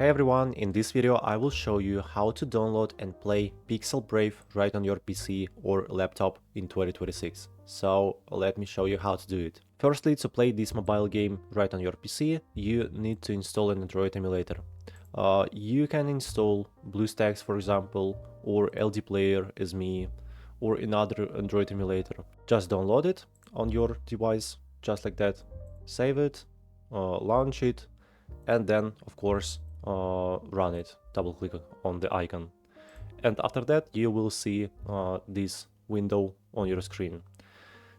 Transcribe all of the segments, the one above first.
Hey everyone, in this video I will show you how to download and play Pixel Brave right on your PC or laptop in 2026. So let me show you how to do it. Firstly, to play this mobile game right on your PC, you need to install an Android emulator. You can install BlueStacks, for example, or LD Player as me, or another Android emulator. Just download it on your device, just like that. Save it, launch it, and then, of course, run it. Double click on the icon. And after that, you will see this window on your screen.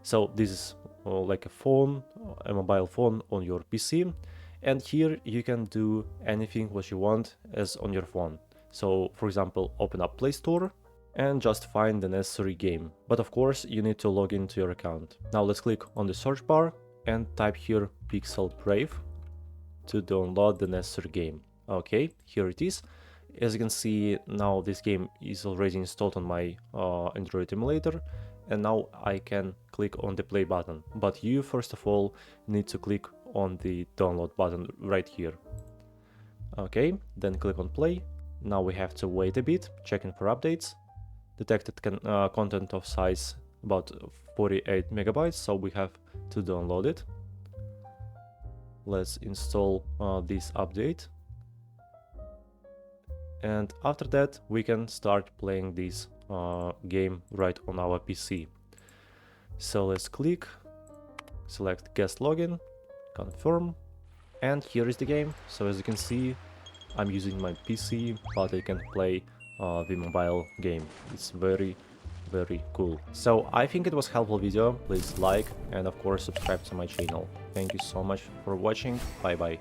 So this is like a phone, a mobile phone on your PC, and here you can do anything what you want as on your phone. So for example, open up Play Store and just find the necessary game. But of course, you need to log into your account. Now let's click on the search bar and type here Pixel Brave to download the necessary game. Okay, here it is. As you can see, now this game is already installed on my Android emulator, and now I can click on the play button. But you first of all need to click on the download button right here. Okay, then click on play. Now we have to wait a bit, checking for updates. Detected content of size about 48 megabytes, so we have to download it. Let's install this update. And after that, we can start playing this game right on our PC. So let's click, select guest login, confirm, and here is the game. So as you can see, I'm using my PC, but I can play the mobile game. It's very cool. So I think it was a helpful video. Please like and of course subscribe to my channel. Thank you so much for watching. Bye bye.